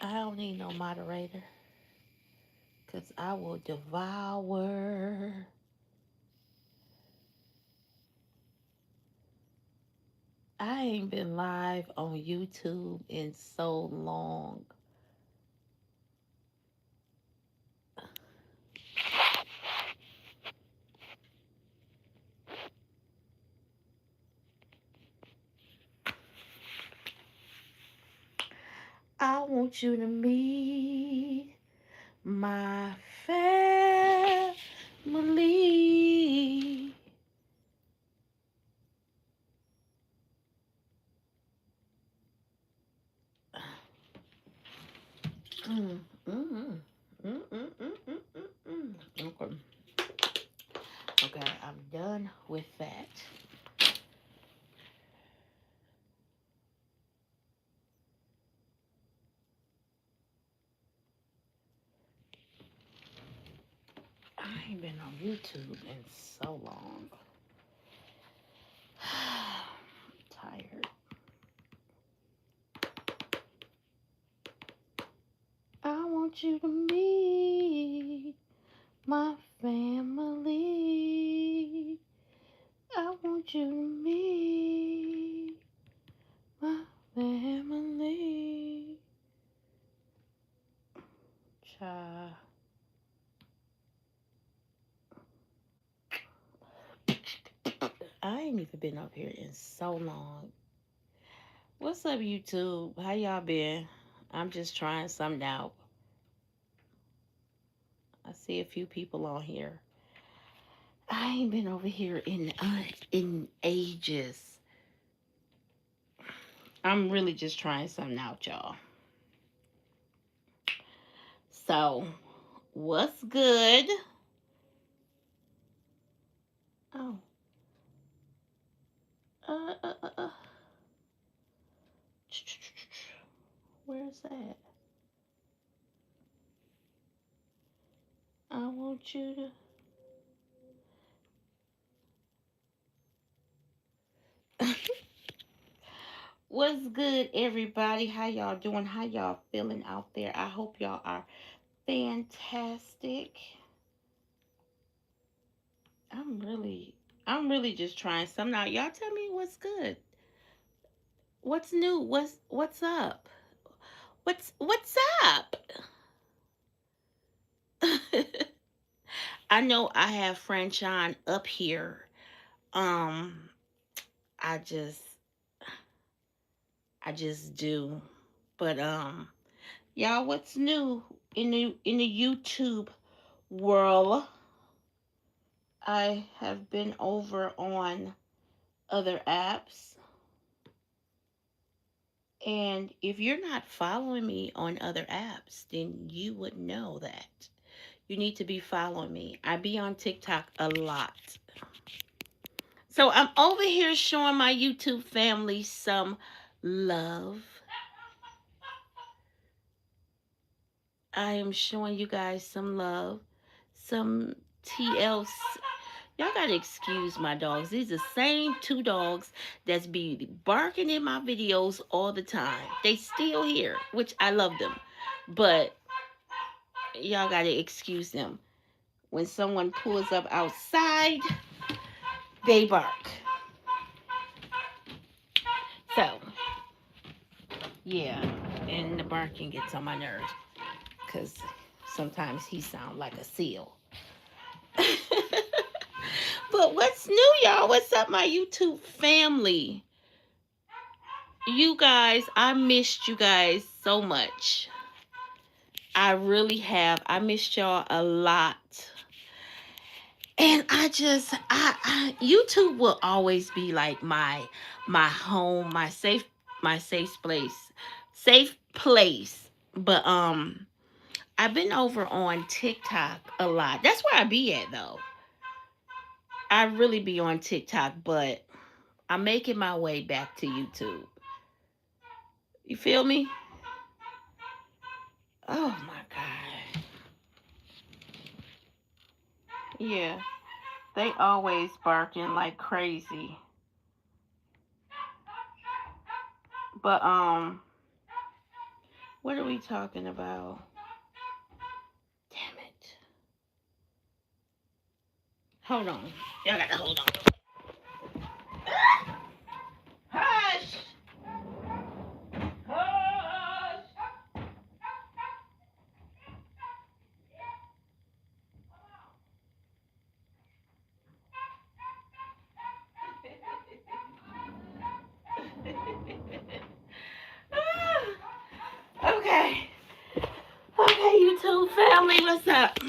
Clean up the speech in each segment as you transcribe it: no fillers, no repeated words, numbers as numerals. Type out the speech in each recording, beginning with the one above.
I don't need no moderator. Because I will devour. I ain't been live on YouTube in so long. I want you to meet my family. Mm, mm, mm, mm, mm, mm, mm, mm. Okay. Okay, I'm done with that. I ain't been on YouTube in so long. Tired. I want you to meet my family. I want you to meet my family. Child. I ain't even been up here in so long. What's up, YouTube? How y'all been? I'm just trying something out. I see a few people on here. I ain't been over here in ages. I'm really just trying something out, y'all. So, what's good? Oh, uh, uh, uh, uh. Where's that? I want you to. What's good, everybody? How y'all doing? How y'all feeling out there? I hope y'all are fantastic. I'm really, I'm really just trying something out. Y'all tell me what's good. What's new? What's up? What's up? I know I have Franchon up here. Um, I just I just do. But y'all, what's new in the YouTube world? I have been over on other apps, and if you're not following me on other apps, then you would know that. You need to be following me. I be on TikTok a lot. So I'm over here showing my YouTube family some love. I am showing you guys some love, some TLC. Y'all gotta excuse my dogs. These are the same two dogs that's be barking in my videos all the time. They still here, which I love them. But y'all gotta excuse them. When someone pulls up outside, they bark. So, yeah. And the barking gets on my nerves. Because sometimes he sounds like a seal. But what's new, y'all? What's up, my YouTube family? You guys, I missed you guys so much. I really have. I missed y'all a lot. And YouTube will always be like my home, my safe place. Safe place. But I've been over on TikTok a lot. That's where I be at though. I really be on TikTok, but I'm making my way back to YouTube. You feel me? Oh my God. Yeah. They always barking like crazy. But What are we talking about? Damn it. Hold on. Y'all gotta hold on. Hush! Hush! Okay. Okay, YouTube family, what's up?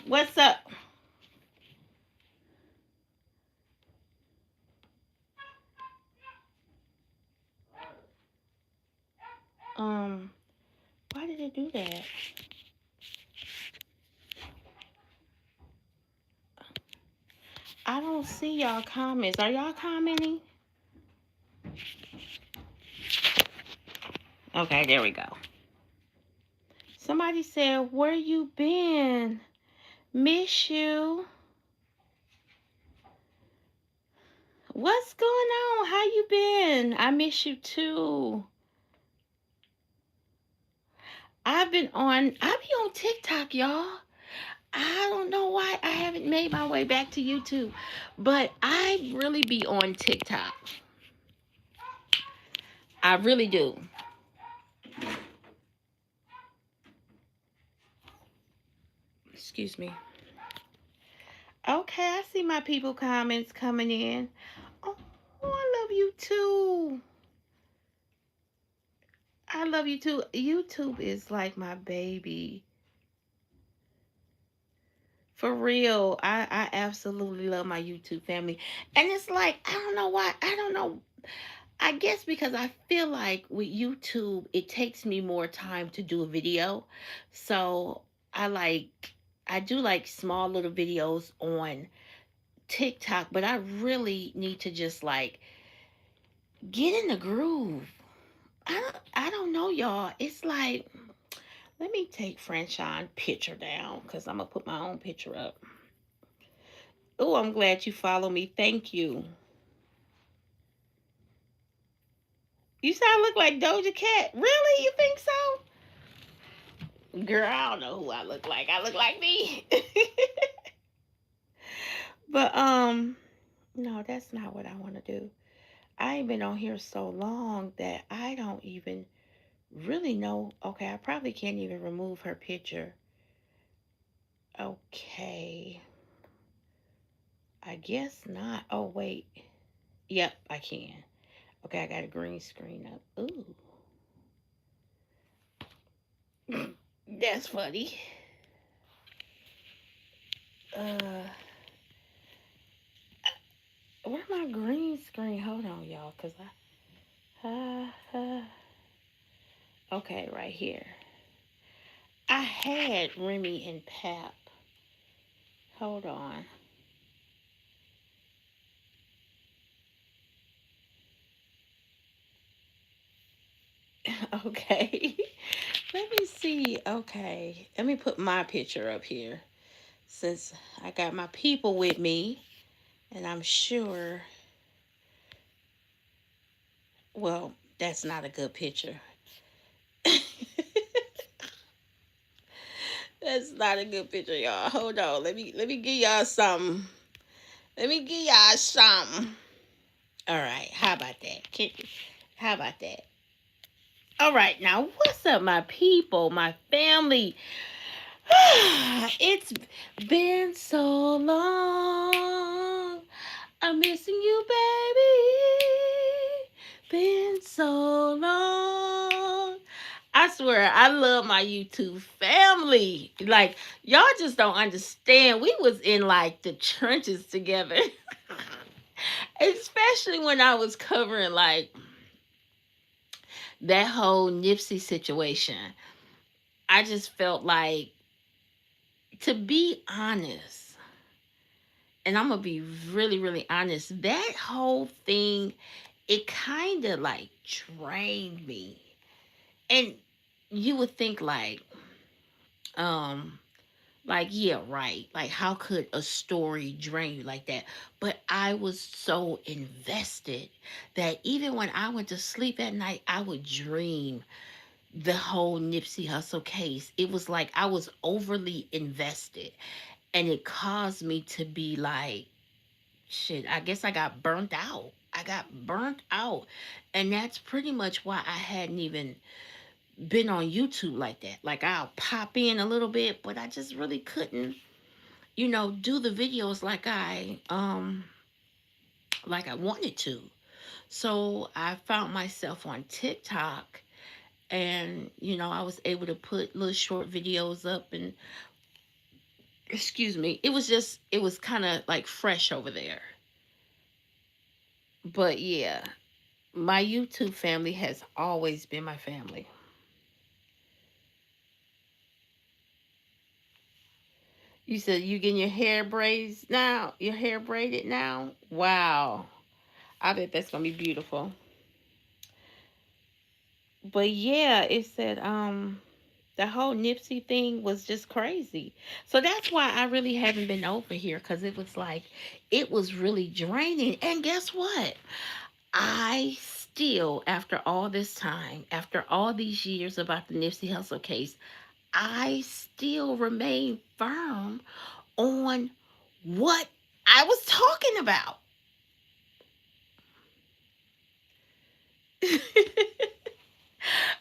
What's up? Why did it do that? I don't see y'all comments. Are y'all commenting? Okay, there we go. Somebody said, where you been? Miss you. What's going on? How you been? I miss you too. I be on TikTok, y'all. I don't know why I haven't made my way back to YouTube, but I really be on TikTok. I really do. Excuse me. Okay, I see my people comments coming in. Oh, I love you too. I love you too. YouTube is like my baby. For real. I absolutely love my YouTube family. And it's like, I don't know why. I don't know. I guess because I feel like with YouTube, it takes me more time to do a video. So I do like small little videos on TikTok, but I really need to just like get in the groove. I don't know, y'all. It's like, let me take Franchon picture down because I'm gonna put my own picture up. Oh, I'm glad you follow me. Thank you. You say I look like Doja Cat? Really? You think so? Girl, I don't know who I look like. I look like me. But no, that's not what I want to do. I ain't been on here so long that I don't even really know. Okay, I probably can't even remove her picture. Okay. I guess not. Oh, wait. Yep, I can. Okay, I got a green screen up. Ooh. That's funny. Uh, where my green screen? Hold on, y'all, cause okay, right here. I had Remy and Pap. Hold on. Okay. Let me see. Okay. Let me put my picture up here since I got my people with me. And I'm sure, well, that's not a good picture. That's not a good picture, y'all. Hold on. Let me give y'all something. Let me give y'all something. All right. How about that? How about that? All right. Now, what's up, my people, my family? It's been so long. I'm missing you, baby. Been so long. I swear, I love my YouTube family. Like, y'all just don't understand. We was in like the trenches together. Especially when I was covering like that whole Nipsey situation. I just felt like, to be honest, and I'm gonna be really, really honest, that whole thing, it kind of like drained me. And you would think like, um, Like, yeah, right. Like, how could a story drain you like that? But I was so invested that even when I went to sleep at night, I would dream the whole Nipsey Hussle case. It was like I was overly invested, and it caused me to be like, shit, I guess I got burnt out. I got burnt out. And that's pretty much why I hadn't even been on YouTube like that. Like, I'll pop in a little bit, but I just really couldn't, do the videos like I wanted to. So I found myself on TikTok, and I was able to put little short videos up, and excuse me, it was kind of like fresh over there. But yeah, my YouTube family has always been my family. You said you getting your hair braids now? Your hair braided now? Wow. I bet that's gonna be beautiful. But yeah, it said the whole Nipsey thing was just crazy. So that's why I really haven't been over here, because it was like it was really draining. And guess what? I still, after all this time, after all these years about the Nipsey Hussle case, I still remain firm on what I was talking about.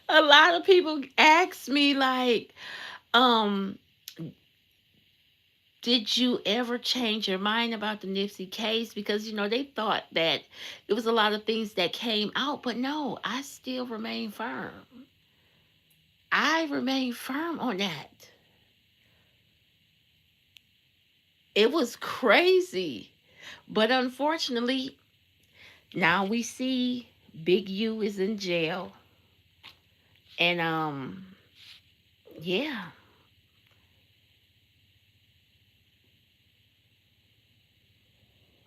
A lot of people ask me like, um, did you ever change your mind about the Nipsey case? Because they thought that it was a lot of things that came out, but no, I still remain firm. I remain firm on that. It was crazy. But unfortunately, now we see Big U is in jail. And yeah.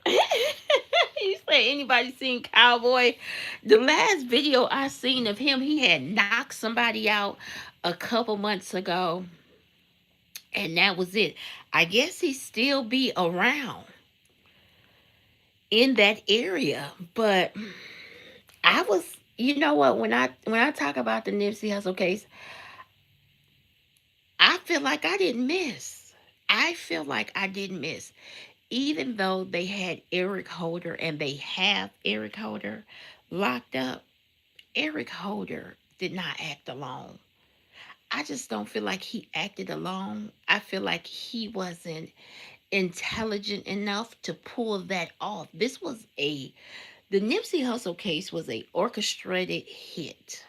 You say anybody seen Cowboy? The last video I seen of him, he had knocked somebody out a couple months ago, and that was it. I guess he still be around in that area, but I was, you know what? When I talk about the Nipsey Hussle case, I feel like I didn't miss. I feel like I didn't miss. Even though they had Eric Holder, and they have Eric Holder locked up, Eric Holder did not act alone. I just don't feel like he acted alone. I feel like he wasn't intelligent enough to pull that off. The Nipsey Hussle case was a orchestrated hit.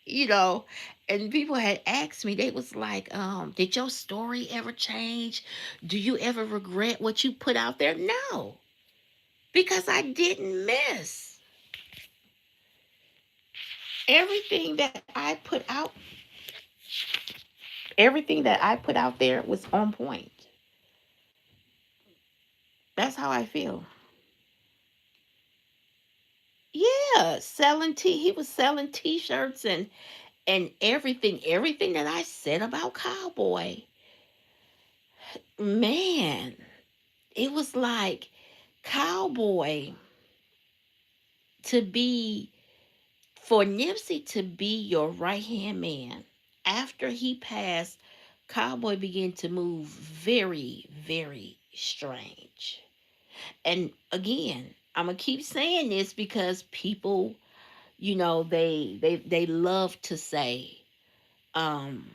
you know, and people had asked me, they was like, did your story ever change? Do you ever regret what you put out there? No, because I didn't miss. Everything that I put out, everything that I put out there was on point. That's how I feel. Yeah, he was selling t-shirts and everything that I said about Cowboy. Man, it was like Cowboy to be for Nipsey to be your right hand man. After he passed, Cowboy began to move very, very strange. And again, I'm gonna keep saying this because people, they love to say, um,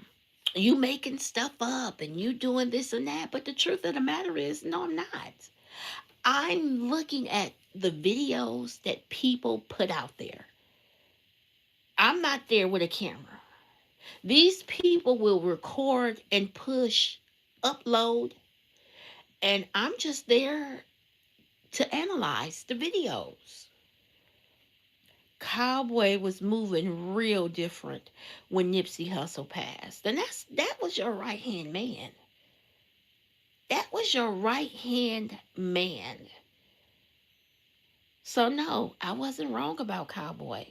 you making stuff up and you doing this and that. But the truth of the matter is, no, I'm not. I'm looking at the videos that people put out there. I'm not there with a camera. These people will record and push, upload, and I'm just there to analyze the videos. Cowboy was moving real different when Nipsey Hussle passed. And that was your right hand man. That was your right hand man. So no, I wasn't wrong about Cowboy.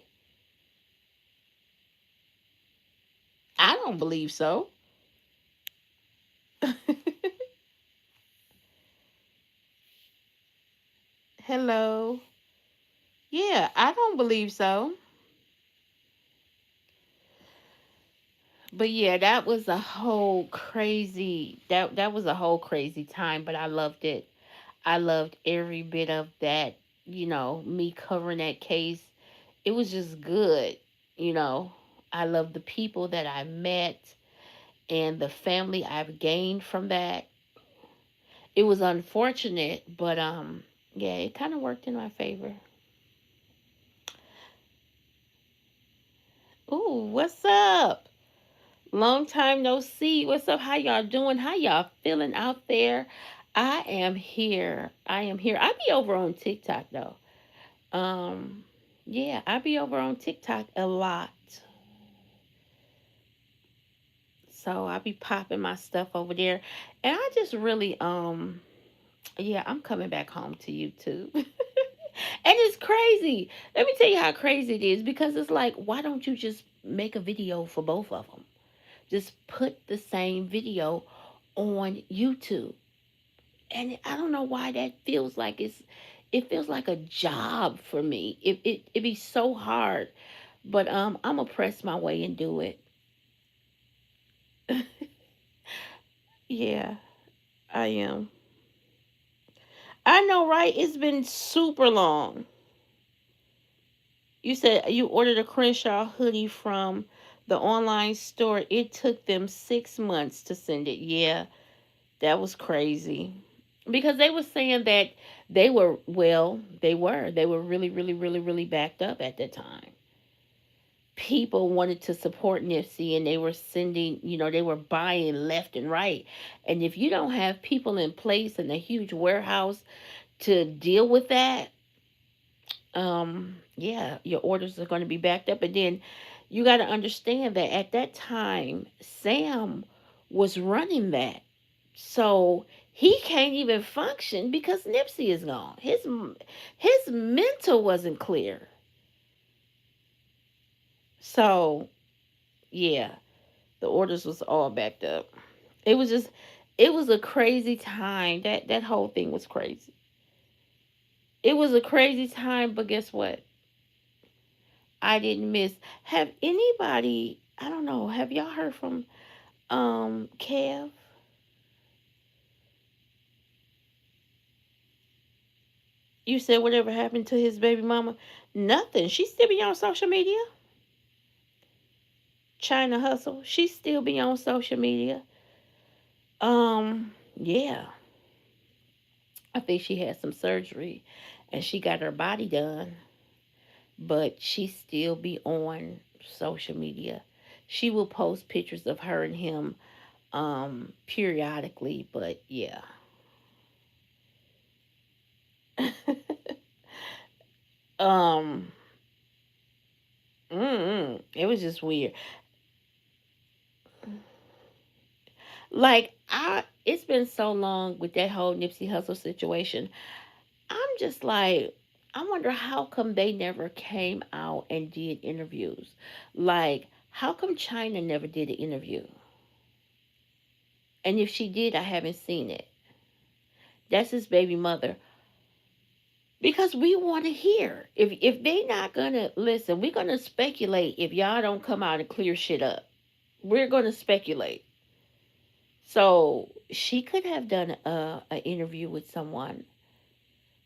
I don't believe so. Hello. Yeah, I don't believe so. But yeah, that was a whole crazy that was a whole crazy time, but I loved it. I loved every bit of that, me covering that case. It was just good, you know. I love the people that I met and the family I've gained from that. It was unfortunate, but yeah, it kind of worked in my favor. Ooh, what's up? Long time no see. What's up? How y'all doing? How y'all feeling out there? I am here. I am here. I be over on TikTok though. Um, yeah, I be over on TikTok a lot. So I be popping my stuff over there. And I just really yeah, I'm coming back home to YouTube. And it's crazy. Let me tell you how crazy it is because it's like, why don't you just make a video for both of them? Just put the same video on YouTube. And I don't know why that feels like it feels like a job for me. It be so hard, but I'm gonna press my way and do it. Yeah, I am. I know, right? It's been super long. You said you ordered a Crenshaw hoodie from the online store. It took them 6 months to send it. Yeah, that was crazy. Because they were saying that they were really, really, really, really backed up at that time. People wanted to support Nipsey and they were sending, they were buying left and right. And if you don't have people in place in a huge warehouse to deal with that, yeah, your orders are going to be backed up. And then you got to understand that at that time, Sam was running that. So he can't even function because Nipsey is gone. His mental wasn't clear. So yeah, the orders was all backed up. It was just it was a crazy time. That whole thing was crazy. It was a crazy time, but guess what? I didn't miss. Have anybody, I don't know, have y'all heard from Kev? You said whatever happened to his baby mama? Nothing. She still be on social media. China Hustle. She still be on social media. Yeah. I think she had some surgery and she got her body done, but she still be on social media. She will post pictures of her and him periodically, but yeah. um it was just weird. Like I it's been so long with that whole Nipsey Hustle situation. I'm just like, I wonder how come they never came out and did interviews. Like, how come China never did an interview? And if she did, I haven't seen it. That's his baby mother. Because we want to hear. If they not gonna listen, we're gonna speculate if y'all don't come out and clear shit up. We're gonna speculate. So she could have done an interview with someone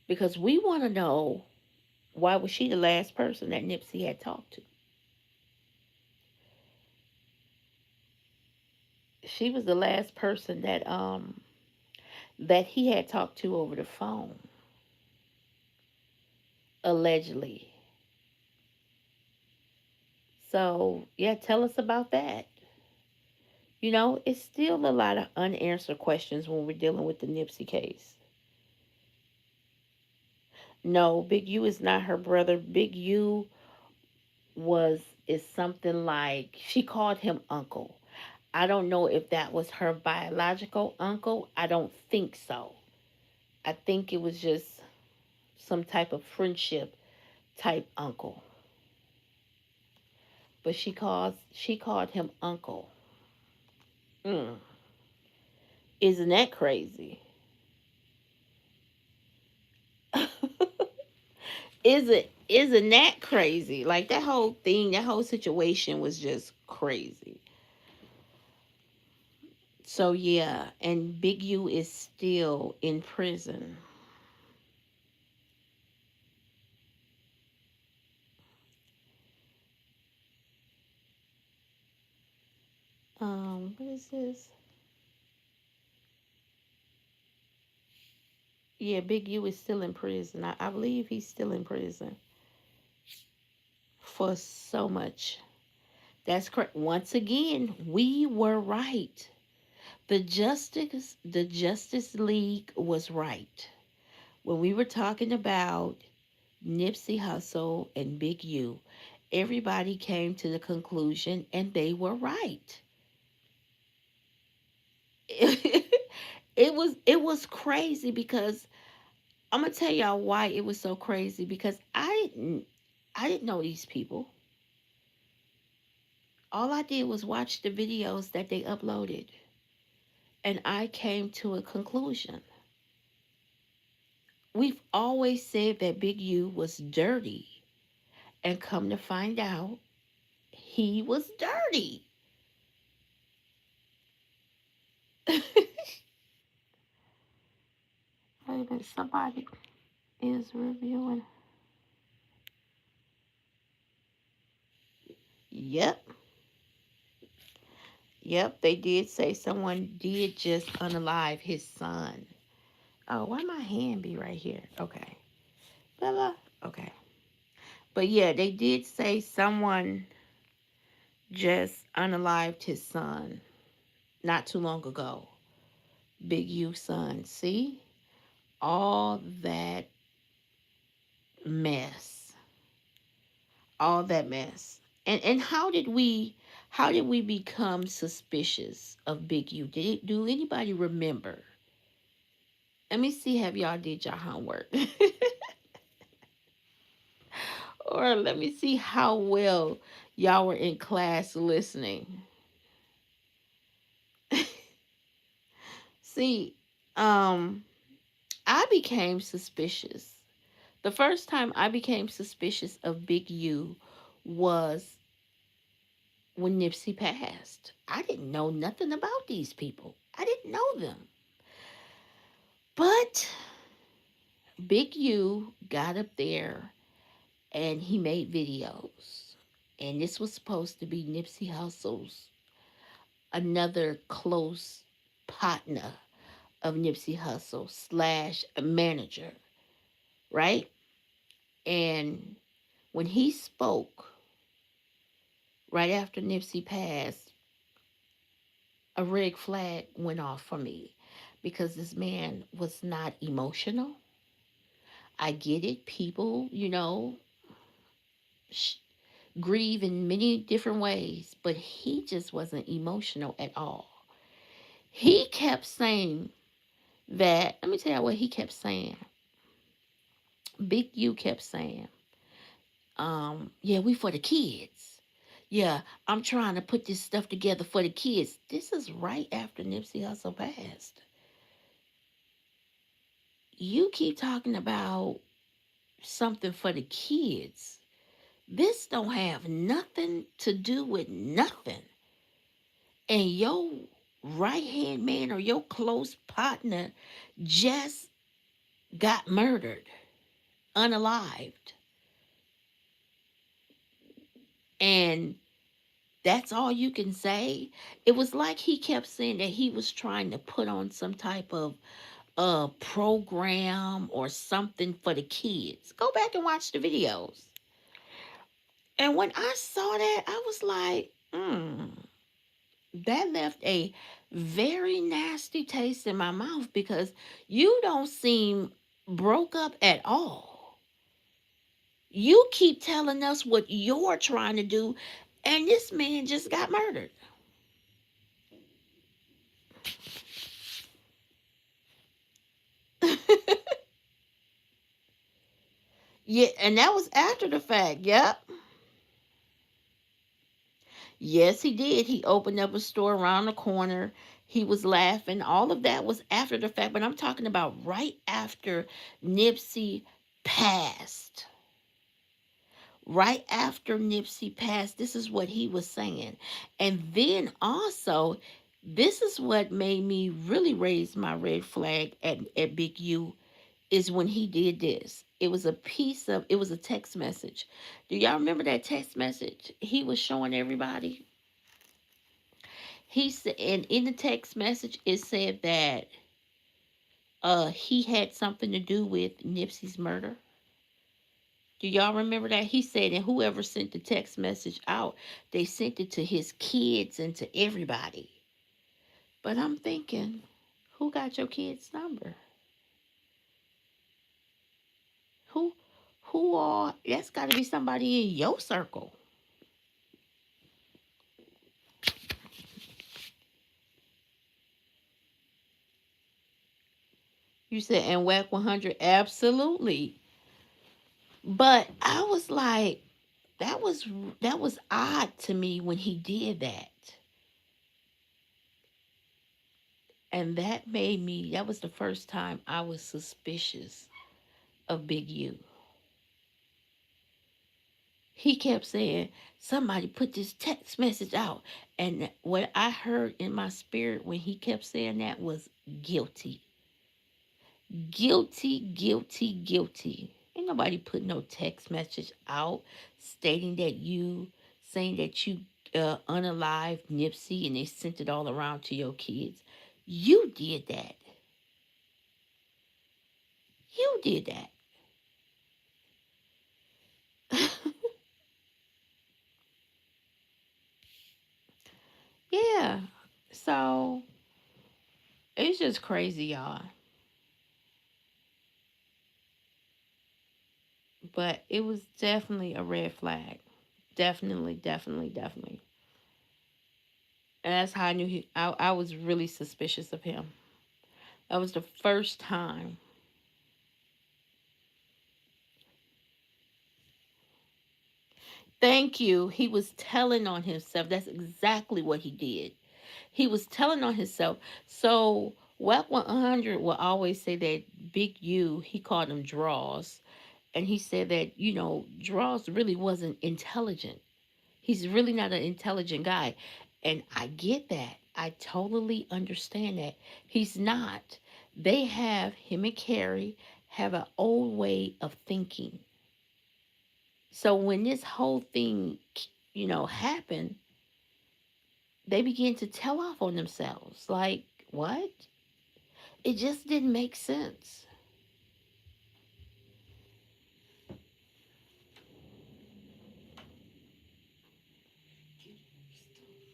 because we want to know why was she the last person that Nipsey had talked to. She was the last person that he had talked to over the phone, allegedly. So yeah, tell us about that. It's still a lot of unanswered questions when we're dealing with the Nipsey case. No, Big U is not her brother. Big U was is something like she called him uncle. I don't know if that was her biological uncle. I don't think so. I think it was just some type of friendship type uncle. but she called him uncle. Mm. Isn't that crazy? Isn't that crazy? Like that whole thing, that whole situation was just crazy. So yeah, and Big U is still in prison. What is this? Yeah, Big U is still in prison. I believe he's still in prison for so much. That's correct. Once again, we were right. The Justice League was right. When we were talking about Nipsey Hussle and Big U, everybody came to the conclusion and they were right. It was crazy because I'm gonna tell y'all why it was so crazy because I didn't know these people. All I did was watch the videos that they uploaded, and I came to a conclusion. We've always said that Big U was dirty, and come to find out, he was dirty. Wait a minute, somebody is reviewing. Yep, yep, they did say someone did just unalive his son. Oh, why my hand be right here? Okay, blah blah. Okay, but yeah, they did say someone just unalived his son not too long ago. Big U son. See? All that mess. All that mess. And how did we become suspicious of Big U? Do anybody remember? Let me see have y'all did your homework. Or let me see how well y'all were in class listening. See, um I became suspicious. The first time I became suspicious of Big U was when Nipsey passed. I didn't know nothing about these people. I didn't know them. But Big U got up there and he made videos. And this was supposed to be Nipsey Hussle's another close partner of Nipsey Hussle slash manager, right? And when he spoke right after Nipsey passed, a red flag went off for me because this man was not emotional. I get it. People, sh- grieve in many different ways, but he just wasn't emotional at all. He kept saying that, let me tell you what he kept saying. Big U kept saying, yeah, we for the kids. Yeah, I'm trying to put this stuff together for the kids. This is right after Nipsey Hussle passed. You keep talking about something for the kids. This don't have nothing to do with nothing. And your right hand man or your close partner just got murdered, unalived. And that's all you can say. It was like he kept saying that he was trying to put on some type of program or something for the kids. Go back and watch the videos. And when I saw that, I was like, that left a very nasty taste in my mouth because you don't seem broke up at all. You keep telling us what you're trying to do, and this man just got murdered. Yeah, and that was after the fact. Yep. Yes, he did. He opened up a store around the corner. He was laughing. All of that was after the fact, but I'm talking about right after Nipsey passed. Right after Nipsey passed, this is what he was saying. And then also, this is what made me really raise my red flag at Big U is when he did this. It was a text message. Do y'all remember that text message he was showing everybody? He said, and in the text message, it said that he had something to do with Nipsey's murder. Do y'all remember that? He said, and whoever sent the text message out, they sent it to his kids and to everybody. But I'm thinking, who got your kid's number? Who, who are? That's got to be somebody in your circle. You said, and Whack 100, absolutely. But I was like, that was that was odd to me when he did that. And that was the first time I was suspicious of Big U. He kept saying, somebody put this text message out. And what I heard in my spirit when he kept saying that was guilty. Guilty, guilty, guilty. Ain't nobody put no text message out stating that saying that you unalived Nipsey and they sent it all around to your kids. You did that. You did that. Yeah. So it's just crazy, y'all. But it was definitely a red flag. Definitely, definitely, definitely. And that's how I knew I was really suspicious of him. That was the first time. Thank you. He was telling on himself. That's exactly what he did. He was telling on himself. So WAP 100 will always say that Big U, he called him draws. And he said that, draws really wasn't intelligent. He's really not an intelligent guy. And I get that. I totally understand that. He's not. They have, him and Carrie, have an old way of thinking. So when this whole thing, happened, they began to tell off on themselves. Like, what? It just didn't make sense.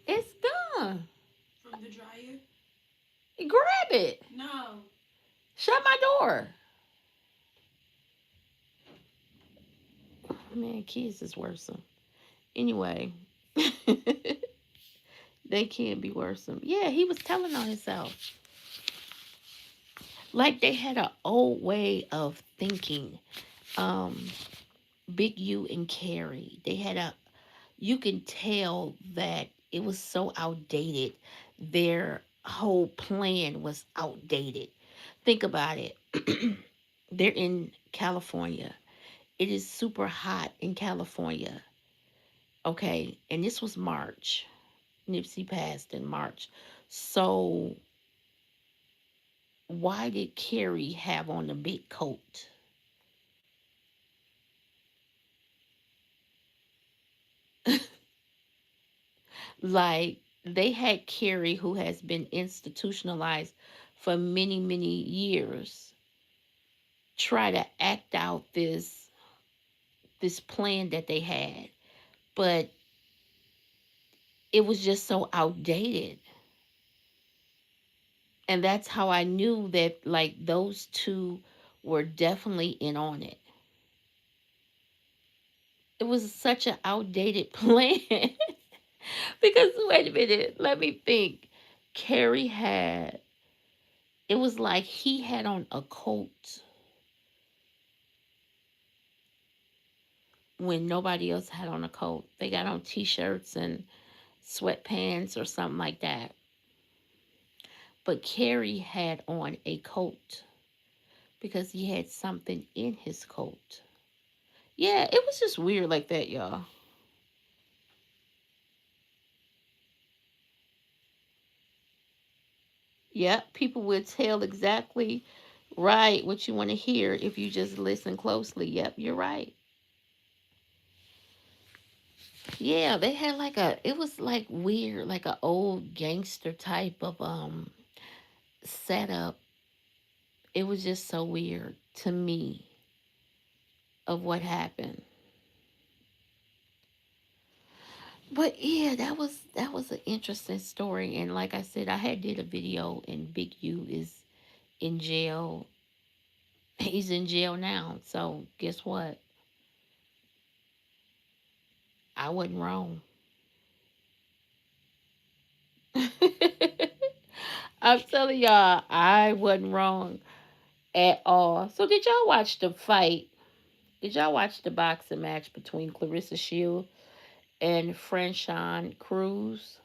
It's done. From the dryer? Grab it. No. Shut my door. Man, kids is worse. Anyway, they can be worse. Yeah, he was telling on himself. Like they had an old way of thinking. Um, Big U and Carrie, they had you can tell that it was so outdated. Their whole plan was outdated. Think about it. They're in California. It is super hot in California. Okay. And this was March. Nipsey passed in March. So why did Carrie have on a big coat? Like they had Carrie, who has been institutionalized for many, many years, try to act out this plan that they had, but it was just so outdated. And that's how I knew that like those two were definitely in on it. It was such an outdated plan. Because wait a minute, let me think. Carrie had, it was like he had on a coat when nobody else had on a coat. They got on t-shirts and sweatpants or something like that. But Carrie had on a coat because he had something in his coat. Yeah, it was just weird like that, y'all. Yep, people will tell exactly right what you want to hear if you just listen closely. Yep, you're right. Yeah, they had like it was like weird, like a old gangster type of setup. It was just so weird to me of what happened. But yeah, that was an interesting story. And like I said, I had did a video, and Big U is in jail. He's in jail now. So guess what? I wasn't wrong. I'm telling y'all, I wasn't wrong at all. So did y'all watch the fight? Did y'all watch the boxing match between Clarissa Shield and Franchon Cruz?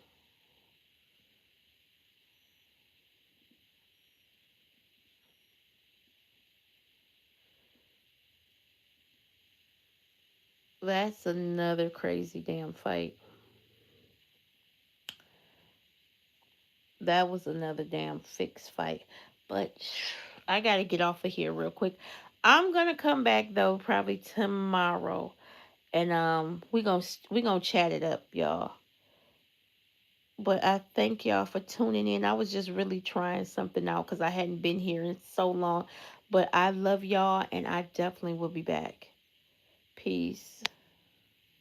That's another crazy damn fight. That was another damn fixed fight. But I gotta get off of here real quick. I'm gonna come back though probably tomorrow, and we gonna chat it up, y'all. But I thank y'all for tuning in. I was just really trying something out because I hadn't been here in so long. But I love y'all, and I definitely will be back. Peace.